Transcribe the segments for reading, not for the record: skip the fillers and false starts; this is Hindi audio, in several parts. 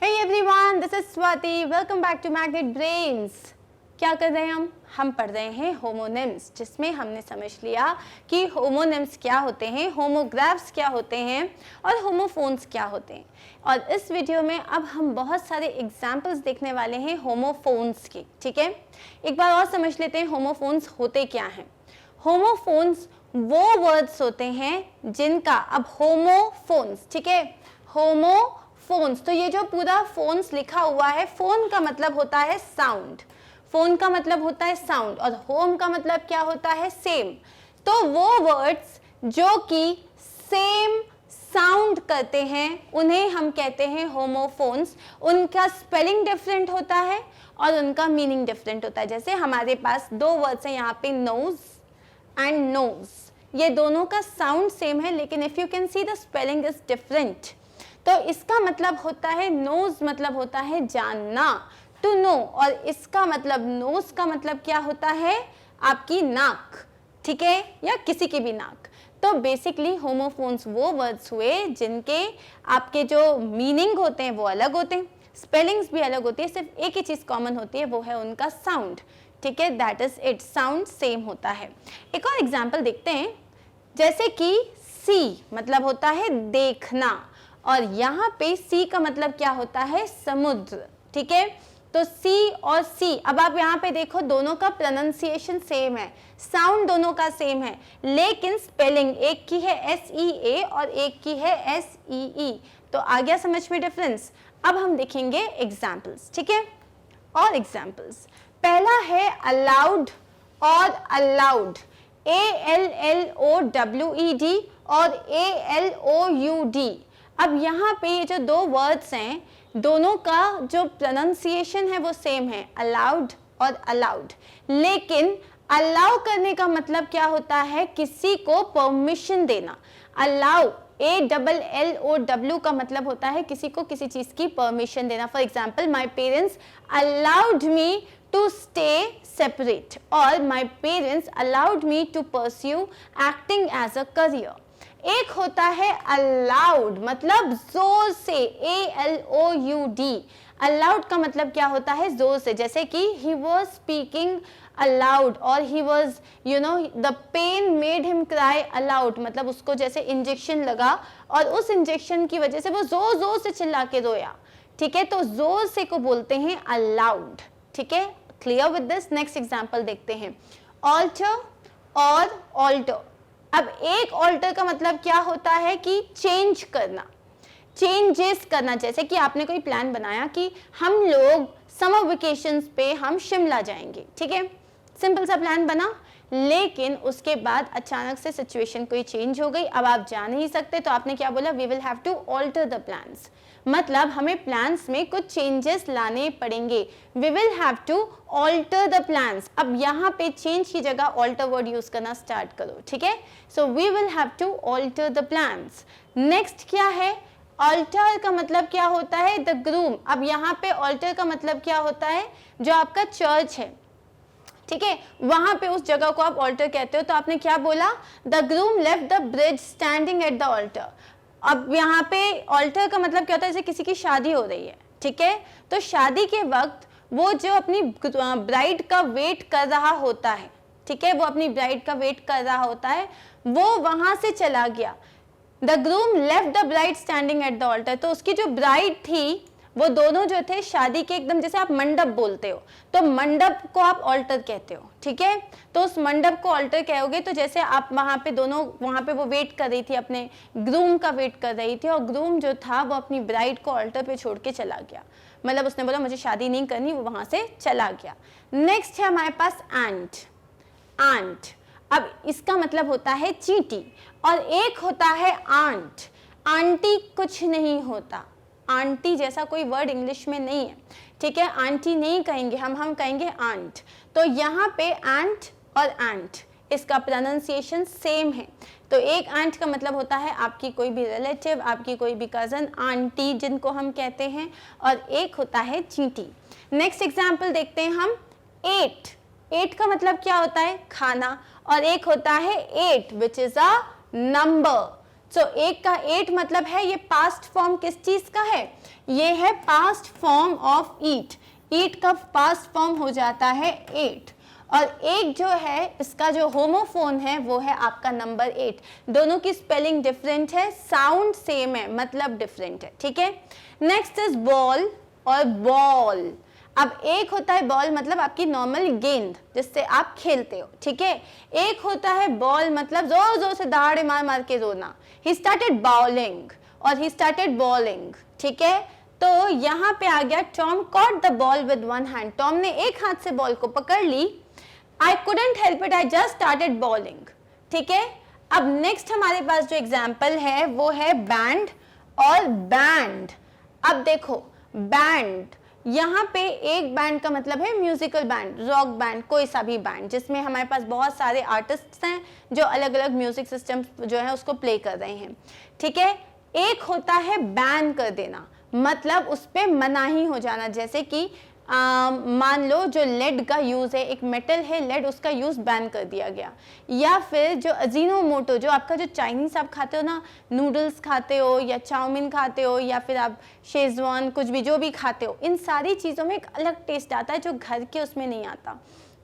Hey everyone, this is Swati. Welcome back to Magnet Brains. क्या कर रहे हैं हम पढ़ रहे हैं होमोनिम्स, जिसमें हमने समझ लिया कि होमोनिम्स क्या होते हैं, होमोग्राफ्स क्या होते हैं और होमोफोन्स क्या होते हैं। और इस वीडियो में अब हम बहुत सारे एग्जाम्पल्स देखने वाले हैं होमोफोन्स के। ठीक है, एक बार और समझ लेते हैं होमोफोन्स होते क्या हैं। होमोफोन्स वो वर्ड्स होते हैं जिनका, अब होमोफोन्स, ठीक है, होमोफोन्स, तो ये जो पूरा फोन्स लिखा हुआ है, फोन का मतलब होता है साउंड, फोन का मतलब होता है साउंड, और होम का मतलब क्या होता है, सेम। तो वो वर्ड्स जो कि सेम साउंड करते हैं उन्हें हम कहते हैं होमोफोन्स। उनका स्पेलिंग डिफरेंट होता है और उनका मीनिंग डिफरेंट होता है। जैसे हमारे पास दो वर्ड्स हैं यहाँ पे, नोज एंड नोज, ये दोनों का साउंड सेम है, लेकिन if you can see the spelling is different. तो इसका मतलब होता है, नोज मतलब होता है जानना, टू नो, और इसका मतलब, नोज का मतलब क्या होता है, आपकी नाक, ठीक है, या किसी की भी नाक। तो बेसिकली होमोफोन्स वो वर्ड्स हुए जिनके आपके जो मीनिंग होते हैं वो अलग होते हैं, स्पेलिंग्स भी अलग होती है, सिर्फ एक ही चीज कॉमन होती है, वो है उनका साउंड। ठीक है, that is it, sound same होता है। एक और एग्जाम्पल देखते हैं, जैसे कि सी मतलब होता है देखना, और यहाँ पे सी का मतलब क्या होता है, समुद्र। ठीक है, तो सी और सी, अब आप यहाँ पे देखो दोनों का प्रोनाउंसिएशन सेम है, साउंड दोनों का सेम है, लेकिन स्पेलिंग एक की है SEA और एक की है SEE। तो आ गया समझ में डिफरेंस। अब हम देखेंगे एग्जाम्पल्स, ठीक है, और एग्जाम्पल्स। पहला है अलाउड और अलाउड, ALLOWED और ALOUD। अब यहाँ पे ये जो दो वर्ड्स हैं, दोनों का जो प्रोनाउंसिएशन है वो सेम है, अलाउड और अलाउड, लेकिन अलाउ करने का मतलब क्या होता है, किसी को परमिशन देना। अलाउ, ALLOW का मतलब होता है किसी को किसी चीज की परमिशन देना। For example, my parents allowed me to stay separate, और my parents allowed me to pursue acting as a career. एक होता है अलाउड, मतलब जोर से, ALOUD। अलाउड का मतलब क्या होता है, जोर से, जैसे कि ही वॉज स्पीकिंग अलाउड, और he was, you know, the pain made him cry aloud, मतलब उसको जैसे इंजेक्शन लगा और उस इंजेक्शन की वजह से वो जोर जोर से चिल्ला के रोया। ठीक है, तो जोर से को बोलते हैं अलाउड। ठीक है, clear with this. Next example देखते हैं, ऑल्टर और ऑल्टर। अब एक ऑल्टर का मतलब क्या होता है कि चेंज करना, चेंजेस करना। जैसे कि आपने कोई प्लान बनाया कि हम लोग समर वेकेशंस पे हम शिमला जाएंगे, ठीक है, सिंपल सा प्लान बना, लेकिन उसके बाद अचानक से सिचुएशन कोई चेंज हो गई, अब आप जा नहीं सकते, तो आपने क्या बोला, we will have to alter the plans, मतलब हमें प्लान्स में कुछ चेंजेस लाने पड़ेंगे। We will have to alter the plans. अब यहाँ पे चेंज की जगह ऑल्टर वर्ड यूज करना स्टार्ट करो, ठीक है। So we will have to alter the plans. Next क्या है, ऑल्टर का मतलब क्या होता है, द ग्रूम। अब यहाँ पे ऑल्टर का मतलब क्या होता है, जो आपका चर्च है, ठीक है, वहां पे उस जगह को आप ऑल्टर कहते हो। तो आपने क्या बोला, the groom left the bridge standing at the altar. अब यहाँ पे ऑल्टर का मतलब क्या होता है, जैसे किसी की शादी हो रही है, ठीक है, तो शादी के वक्त वो जो अपनी ब्राइड का वेट कर रहा होता है, ठीक है, वो अपनी ब्राइड का वेट कर रहा होता है, वो वहां से चला गया। The groom left the bride standing at the altar, तो उसकी जो ब्राइड थी, वो दोनों जो थे शादी के एकदम, जैसे आप मंडप बोलते हो, तो मंडप को आप ऑल्टर कहते हो, ठीक है, तो उस मंडप को ऑल्टर कहोगे। तो जैसे आप वहां पे दोनों, वहां पे वो वेट कर रही थी, अपने ग्रूम का वेट कर रही थी, और ग्रूम जो था वो अपनी ब्राइड को ऑल्टर पे छोड़ के चला गया, मतलब उसने बोला मुझे शादी नहीं करनी, वो वहां से चला गया। नेक्स्ट है हमारे पास आंट। आंट, अब इसका मतलब होता है चींटी, और एक होता है आंट। आंटी कुछ नहीं होता, आंटी जैसा कोई वर्ड इंग्लिश में नहीं है, ठीक है, आंटी नहीं कहेंगे हम कहेंगे आंट। तो यहाँ पे आंट और आंट, इसका प्रोनाउंसिएशन सेम है। तो एक आंट का मतलब होता है आपकी कोई भी रिलेटिव, आपकी कोई भी कजन, आंटी जिनको हम कहते हैं, और एक होता है चींटी। नेक्स्ट एग्जाम्पल देखते हैं हम, एट। एट का मतलब क्या होता है, खाना, और एक होता है eight which is a number. So एक का एट मतलब है ये पास्ट फॉर्म किस चीज का है, ये है पास्ट फॉर्म ऑफ ईट। ईट का पास्ट फॉर्म हो जाता है एट, और एक जो है इसका जो होमोफोन है वो है आपका नंबर 8। दोनों की स्पेलिंग डिफरेंट है, साउंड सेम है, मतलब डिफरेंट है, ठीक है। नेक्स्ट इज बॉल और बॉल। अब एक होता है बॉल मतलब आपकी नॉर्मल गेंद जिससे आप खेलते हो, ठीक है। एक होता है बॉल मतलब जोर जोर से दहाड़े मार मार के रोना। ही स्टार्टेड बाउलिंग और ही स्टार्टेड बॉलिंग, ठीक है। तो यहाँ पे आ गया Tom caught the ball with one hand. Tom ने एक हाथ से बॉल को पकड़ ली। I couldn't help it, I just started bowling, ठीक है। अब नेक्स्ट हमारे पास जो एग्जाम्पल है वो है बैंड और बैंड। अब देखो बैंड, यहाँ पे एक बैंड का मतलब है म्यूजिकल बैंड, रॉक बैंड, कोई सा भी बैंड जिसमें हमारे पास बहुत सारे आर्टिस्ट हैं जो अलग अलग म्यूजिक सिस्टम जो है उसको प्ले कर रहे हैं, ठीक है। एक होता है बैन कर देना, मतलब उस पर मनाही हो जाना, जैसे कि मान लो जो लेड का यूज है, एक मेटल है लेड, उसका यूज बैन कर दिया गया। या फिर जो अजीनोमोटो, जो आपका जो चाइनीज आप खाते हो ना, नूडल्स खाते हो या चाउमीन खाते हो या फिर आप शेजवान कुछ भी जो भी खाते हो, इन सारी चीज़ों में एक अलग टेस्ट आता है जो घर के उसमें नहीं आता,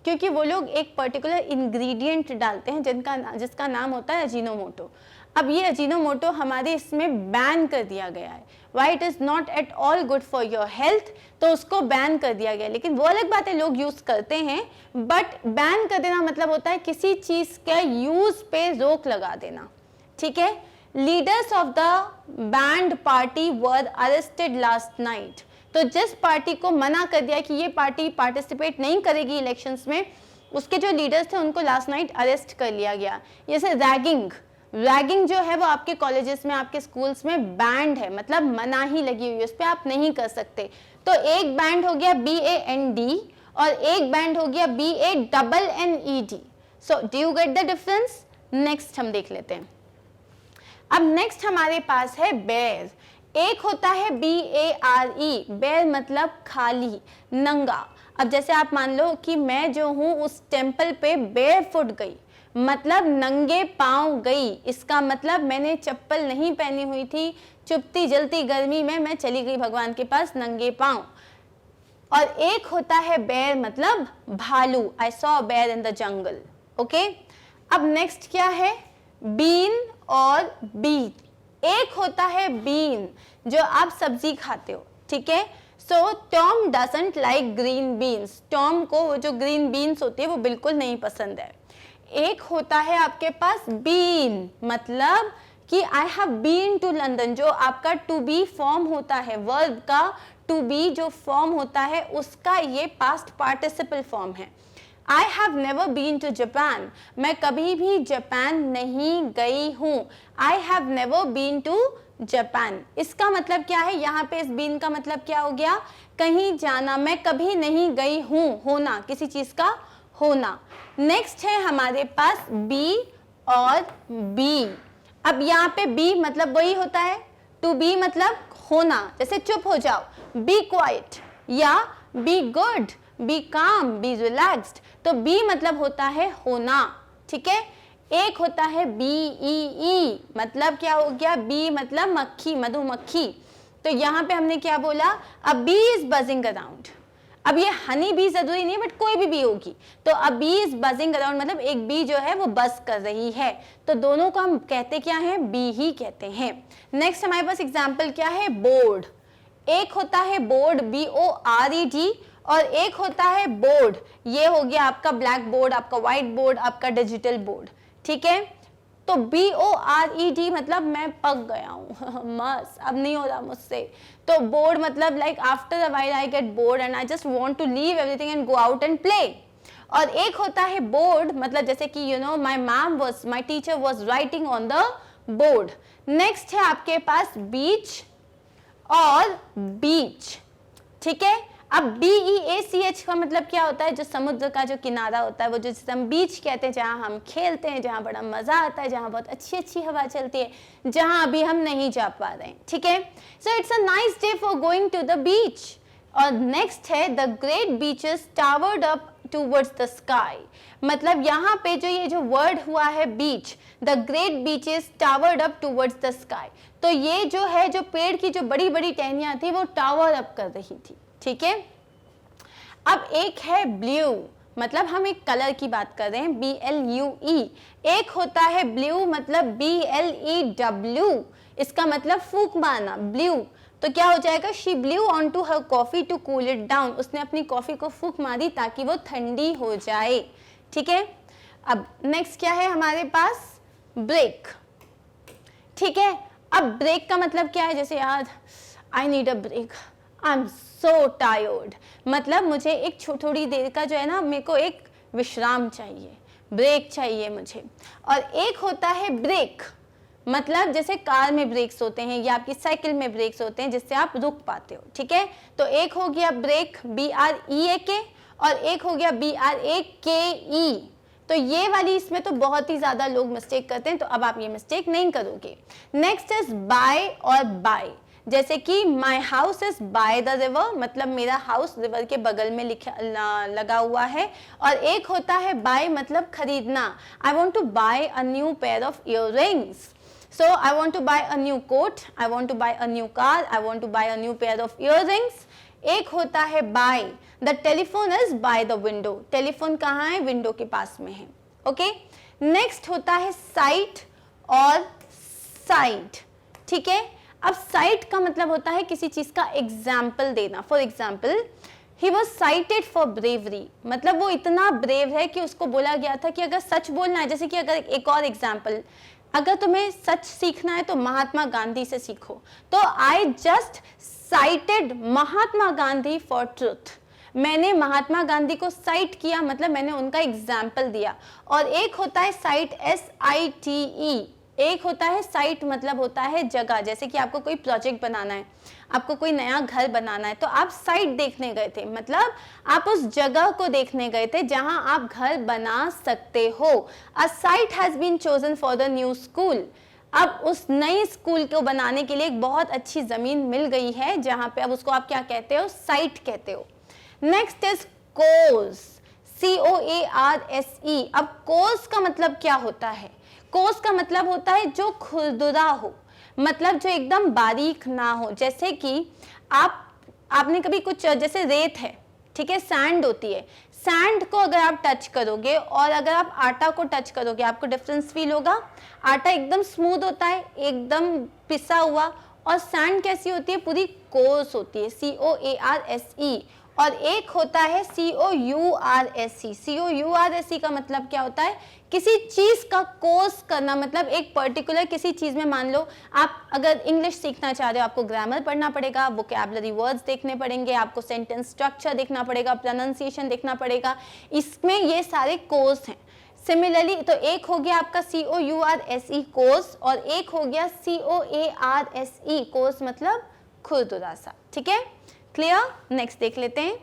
क्योंकि वो लोग एक पर्टिकुलर इंग्रेडिएंट डालते हैं जिसका नाम होता है अजीनोमोटो। अब ये अजीनोमोटो हमारे इसमें बैन कर दिया गया है। Why it is not at all good for your health, तो उसको बैन कर दिया गया। लेकिन वो अलग बात है, लोग यूज़ करते हैं, बट बैन कर देना मतलब होता है किसी चीज़ के यूज़ पे रोक लगा देना, ठीक है। Leaders of the band party were arrested last night. तो जिस पार्टी को मना कर दिया कि ये पार्टी पार्टिसिपेट नहीं करेगी इलेक्शंस में, उसके जो लीडर्स थे उनको लास्ट नाइट अरेस्ट कर लिया गया। जैसे रैगिंग जो है वो आपके कॉलेजेस में, आपके स्कूल्स में बैंड है, मतलब मनाही लगी हुई है, उस पर आप नहीं कर सकते। तो एक बैंड हो गया BAND और एक बैंड हो गया BANNED। So do you get the difference? Next हम देख लेते हैं। अब नेक्स्ट हमारे पास है बेयर। एक होता है BARE, बेयर मतलब खाली, नंगा। अब जैसे आप मान लो कि मैं जो हूँ उस टेम्पल पे बेयर फुट गई, मतलब नंगे पांव गई। इसका मतलब मैंने चप्पल नहीं पहनी हुई थी, चुभती जलती गर्मी में मैं चली गई भगवान के पास नंगे पांव। और एक होता है बेयर मतलब भालू, I saw bear in the jungle, okay. अब नेक्स्ट क्या है, बीन और बीट। एक होता है बीन जो आप सब्जी खाते हो, ठीक है। So Tom doesn't like green beans. Tom को वो जो ग्रीन बीन्स होती है वो बिल्कुल नहीं पसंद है। एक होता है आपके पास बीन, मतलब कि I have been to London, जो आपका टू बी फॉर्म होता है, वर्ब का टू बी जो फॉर्म होता है उसका ये पास्ट पार्टिसिपल फॉर्म है। I have never been to Japan, मैं कभी भी जापान नहीं गई हूँ। I have never been to Japan, इसका मतलब क्या है, यहाँ पे इस बीन का मतलब क्या हो गया, कहीं जाना, मैं कभी नहीं गई हूँ, होना, किसी चीज का होना। नेक्स्ट है हमारे पास बी और बी। अब यहाँ पे बी मतलब वही होता है, टू बी मतलब होना, जैसे चुप हो जाओ, बी क्वाइट, या बी गुड, बी काम, बी रिलैक्स्ड। तो बी मतलब होता है होना, ठीक है। एक होता है BEE, मतलब क्या हो गया, बी मतलब मक्खी, मधुमक्खी। तो यहाँ पे हमने क्या बोला, अ बी इज बजिंग अराउंड। अब ये हनी बी जरूरी नहीं है, बट कोई भी बी होगी। तो अ बी इज बजिंग अराउंड मतलब एक बी जो है वो बज कर रही है। तो दोनों को हम कहते क्या है, बी ही कहते हैं। नेक्स्ट हमारे पास एग्जाम्पल क्या है, बोर्ड। एक होता है बोर्ड BORED और एक होता है बोर्ड, ये हो गया आपका ब्लैक बोर्ड, आपका व्हाइट बोर्ड, आपका डिजिटल बोर्ड, ठीक है। तो BORED मतलब मैं पक गया हूँ मस, अब नहीं हो रहा मुझसे। तो बोर्ड मतलब like after a while I get bored and I just want to leave everything and go out and play. और एक होता है बोर्ड मतलब जैसे कि my teacher was writing on the board. Next है आपके पास बीच और बीच, ठीक है। अब BEACH का मतलब क्या होता है, जो समुद्र का जो किनारा होता है, वो जिसे हम बीच कहते हैं, जहाँ हम खेलते हैं, जहाँ बड़ा मजा आता है, जहाँ बहुत अच्छी अच्छी हवा चलती है, जहाँ अभी हम नहीं जा पा रहे हैं, ठीक है। So it's a nice day for going to the beach. और नेक्स्ट है the great beeches towered up towards the sky. मतलब यहाँ पे जो ये जो वर्ड हुआ है beach, the great beeches towered up towards the sky, तो ये जो है जो पेड़ की जो बड़ी बड़ी टहनियाँ थी वो टावर अप कर रही थी, ठीक है। अब एक है ब्लू, मतलब हम एक कलर की बात कर रहे हैं, BLUE। एक होता है ब्लू, मतलब BLEW, इसका मतलब फूंक मारना, ब्लू। तो क्या हो जाएगा, she blew on to her coffee to cool it down, उसने अपनी कॉफी को फूंक मारी ताकि वो ठंडी हो जाए, ठीक है। अब नेक्स्ट क्या है हमारे पास, ब्रेक, ठीक है। अब ब्रेक का मतलब क्या है, जैसे यार I need a break, I am so tired, मतलब मुझे एक थोड़ी देर का जो है ना, मेरे को एक विश्राम चाहिए, ब्रेक चाहिए मुझे। और एक होता है ब्रेक, मतलब जैसे कार में ब्रेक्स होते हैं या आपकी साइकिल में ब्रेक्स होते हैं जिससे आप रुक पाते हो, ठीक है। तो एक हो गया ब्रेक BREAK और एक हो गया BRAKE। तो ये वाली इसमें तो बहुत ही ज्यादा लोग मिस्टेक करते हैं, तो अब आप ये मिस्टेक नहीं करोगे। नेक्स्ट इज बाय और बाय, जैसे कि my house is by the river, मतलब मेरा हाउस रिवर के बगल में लगा हुआ है। और एक होता है बाय, मतलब खरीदना, I want to buy a new pair of earrings, so I want to buy a new coat, I want to buy a new car, I want to buy a new pair of earrings। एक होता है buy, the telephone is by the window, telephone कहाँ है, विंडो के पास में है, ओके। नेक्स्ट होता है साइट और साइड, ठीक है। अब साइट का मतलब होता है किसी चीज का एग्जाम्पल देना, for example he was cited for bravery, मतलब वो इतना ब्रेव है कि उसको बोला गया था कि अगर सच बोलना है, जैसे कि अगर एक और एग्जाम्पल, अगर तुम्हें सच सीखना है तो महात्मा गांधी से सीखो, तो I just cited Mahatma Gandhi for truth, मैंने महात्मा गांधी को साइट किया, मतलब मैंने उनका एग्जाम्पल दिया। और एक होता है साइट SITE, एक होता है साइट, मतलब होता है जगह, जैसे कि आपको कोई प्रोजेक्ट बनाना है, आपको कोई नया घर बनाना है, तो आप साइट देखने गए थे, मतलब आप उस जगह को देखने गए थे जहां आप घर बना सकते हो। A site has been chosen for the new school, अब उस नई स्कूल को बनाने के लिए एक बहुत अच्छी जमीन मिल गई है जहां पे, अब उसको आप क्या कहते हो, साइट कहते हो। Next is course, COARSE। अब कोर्स का मतलब क्या होता है, कोर्स का मतलब होता है जो खुरदुरा हो, मतलब जो एकदम बारीक ना हो, जैसे कि आपने कभी कुछ, जैसे रेत है, ठीक है, सैंड होती है, सैंड को अगर आप टच करोगे और अगर आप आटा को टच करोगे आपको डिफरेंस फील होगा। आटा एकदम स्मूथ होता है, एकदम पिसा हुआ, और सैंड कैसी होती है, पूरी कोर्स होती है, COARSE। और एक होता है COURSE, COURSE का मतलब क्या होता है, किसी चीज का कोर्स करना, मतलब एक पर्टिकुलर किसी चीज में, मान लो आप अगर इंग्लिश सीखना चाह रहे हो, आपको ग्रामर पढ़ना पड़ेगा, वोकैबुलरी वर्ड्स देखने पड़ेंगे, आपको सेंटेंस स्ट्रक्चर देखना पड़ेगा, प्रोनाउंसिएशन देखना पड़ेगा, इसमें ये सारे कोर्स हैं। सिमिलरली तो एक हो गया आपका COURSE कोर्स और एक हो गया COARSE कोर्स, मतलब खुरदुरा सा, ठीक है, क्लियर। नेक्स्ट देख लेते हैं,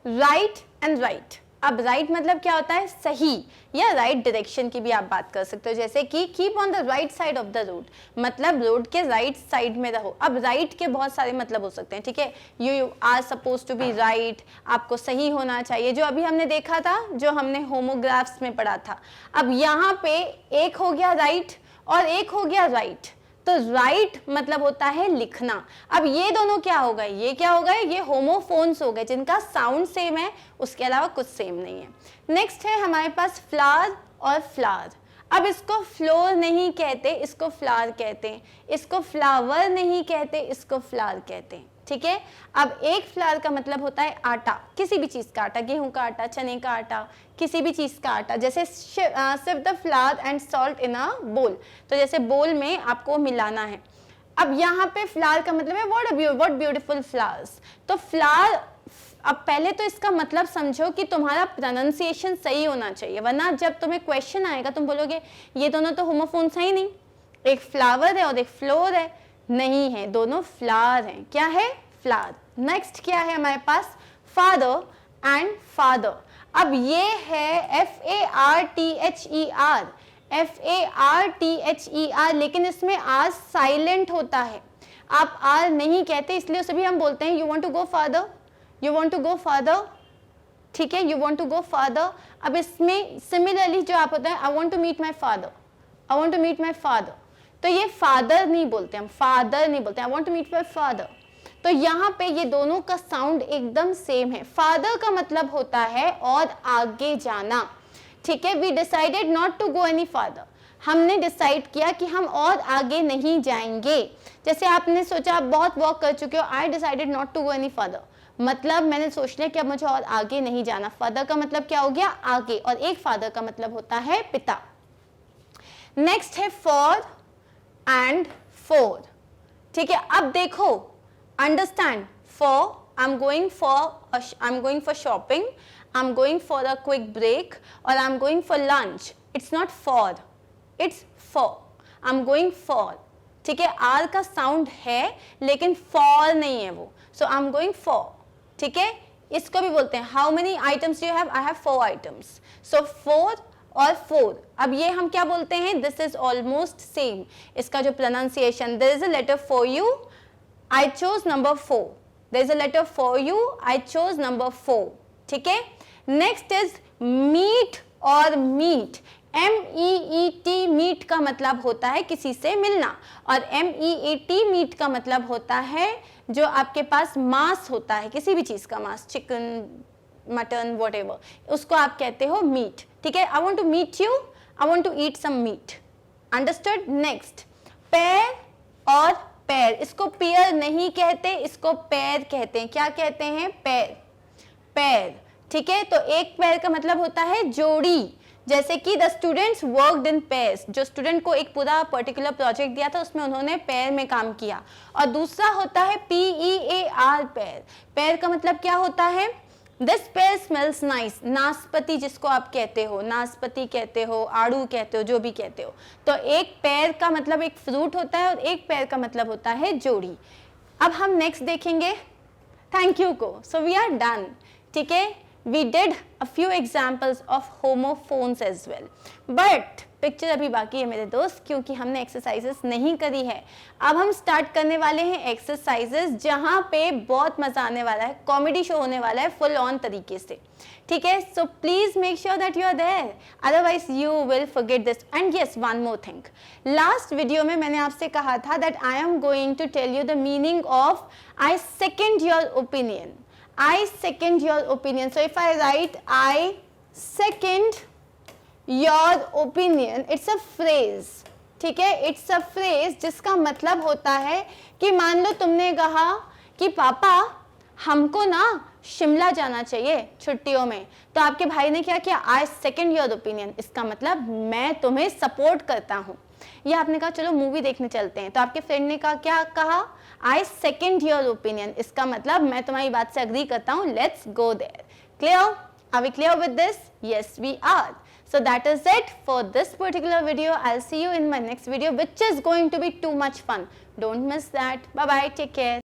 राइट एंड राइट। अब राइट मतलब क्या होता है, सही या राइट डायरेक्शन की भी आप बात कर सकते हो, जैसे कि keep on the right side of the road, मतलब रोड के राइट साइड में रहो। अब राइट के बहुत सारे मतलब हो सकते हैं, ठीक है, you are suppose to be right, आपको सही होना चाहिए, जो अभी हमने देखा था, जो हमने होमोग्राफ्स में पढ़ा था। अब यहाँ पे एक हो गया राइट और एक हो गया राइट, तो राइट मतलब होता है लिखना। अब ये दोनों क्या हो गए, ये क्या हो गए, ये होमोफोन्स हो गए जिनका साउंड सेम है, उसके अलावा कुछ सेम नहीं है। नेक्स्ट है हमारे पास फ्लावर और फ्लावर। अब इसको फ्लोर नहीं कहते, इसको फ्लावर कहते हैं, इसको फ्लावर नहीं कहते, इसको फ्लावर कहते हैं, ठीक है। अब एक फ्लावर का मतलब होता है आटा, किसी भी चीज का आटा, गेहूं का आटा, चने का आटा, किसी भी चीज का आटा, जैसे सिर्फ the flour and salt in a bowl, तो जैसे बोल में आपको मिलाना है। अब यहाँ पे फ्लावर का मतलब है व्हाट ब्यूटीफुल फ्लावर्स, तो फ्लावर, अब पहले तो इसका मतलब समझो कि तुम्हारा प्रोनाउंसिएशन सही होना चाहिए, वरना जब तुम्हें क्वेश्चन आएगा तुम बोलोगे ये दोनों तो होमोफोन्स है ही नहीं, एक फ्लावर है और एक फ्लोर है, नहीं है, दोनों फ्लावर हैं। क्या है, फ्लावर। नेक्स्ट क्या है हमारे पास, फादर एंड फादर। अब ये है FARTHER, लेकिन इसमें आर साइलेंट होता है, आप आर नहीं कहते, इसलिए उसे भी हम बोलते हैं you want to go father, you want to go further, ठीक है, you want to go further. अब इसमें सिमिलरली जो आप होता है, I want to meet my father, I want to meet my father, तो ये फादर नहीं बोलते हम, फादर नहीं बोलते, I want to meet my father. तो यहाँ पे ये दोनों का साउंड एकदम सेम है। फादर का मतलब होता है और आगे जाना, ठीक है, we decided not to go any father, हमने डिसाइड किया कि हम और आगे नहीं जाएंगे। जैसे आपने सोचा आप बहुत वॉक कर चुके हो, I decided not to go any further, मतलब मैंने सोच लिया कि अब मुझे और आगे नहीं जाना। फादर का मतलब क्या हो गया, आगे, और एक फादर का मतलब होता है पिता। नेक्स्ट है फॉर एंड फोर, ठीक है। अब देखो, understand, for I am going for shopping, I am going for a quick break, और I am going for lunch. It's not for, it's for, I am going for, ठीक है, आर का साउंड है लेकिन फॉर नहीं है वो, so I am going for, ठीक है। इसको भी बोलते हैं how many items you have, I have 4 items, so 4 और 4। अब ये हम क्या बोलते हैं, दिस इज ऑलमोस्ट सेम। इसका जो pronunciation, there is a letter for you, I chose number 4, there is a letter for you, I chose number 4, ठीक है। नेक्स्ट इज मीट और मीट, MEET, मीट का मतलब होता है किसी से मिलना, और MEAT मीट का मतलब होता है जो आपके पास मांस होता है, किसी भी चीज का मांस, चिकन, मटन, व्हाटएवर, उसको आप कहते हो मीट, ठीक है। I want to meet you, I want to eat some meat, understood. Next, pair और पैर, इसको पेयर नहीं कहते, इसको पैर कहते हैं। क्या कहते हैं, पैर, पैर, ठीक है। तो एक पैर का मतलब होता है जोड़ी, जैसे कि the students worked in pairs, जो स्टूडेंट को एक पूरा पर्टिकुलर प्रोजेक्ट दिया था उसमें उन्होंने पेयर में काम किया। और दूसरा होता है PEAR, पेयर, पेयर का मतलब क्या होता है, दिस पेयर स्मेल्स नाइस, नाशपाती जिसको आप कहते हो, नाशपाती कहते हो, आड़ू कहते हो, जो भी कहते हो। तो एक पेयर का मतलब एक फ्रूट होता है और एक पेयर का मतलब होता है जोड़ी। अब हम नेक्स्ट देखेंगे थैंक यू को, सो वी आर डन, ठीक है। We did a few examples of homophones as well, but picture अभी बाकी है मेरे दोस्त, क्योंकि हमने एक्सरसाइजेस नहीं करी है। अब हम स्टार्ट करने वाले हैं एक्सरसाइजेस, जहाँ पे बहुत मजा आने वाला है, कॉमेडी शो होने वाला है फुल ऑन तरीके से, ठीक है। So please make sure that you are there, otherwise you will forget this. And yes, one more thing, last video में मैंने आपसे कहा था that I am going to tell you the meaning of I second your opinion, I second your opinion. So if I write I second your opinion, it's a phrase, ठीक है, it's a phrase जिसका मतलब होता है कि मान लो तुमने कहा कि पापा हमको ना शिमला जाना चाहिए छुट्टियों में, तो आपके भाई ने क्या किया, I second your opinion, इसका मतलब मैं तुम्हें सपोर्ट करता हूँ। या आपने कहा चलो मूवी देखने चलते हैं, तो आपके फ्रेंड ने कहा, क्या कहा, I second your opinion, इसका मतलब मैं तुम्हारी बात से अग्री करता हूँ, let's go there. Clear? Are we clear with this? Yes, we are. So that is it for this particular video. I'll see you in my next video, which is going to be too much fun. Don't miss that. Bye bye. Take care.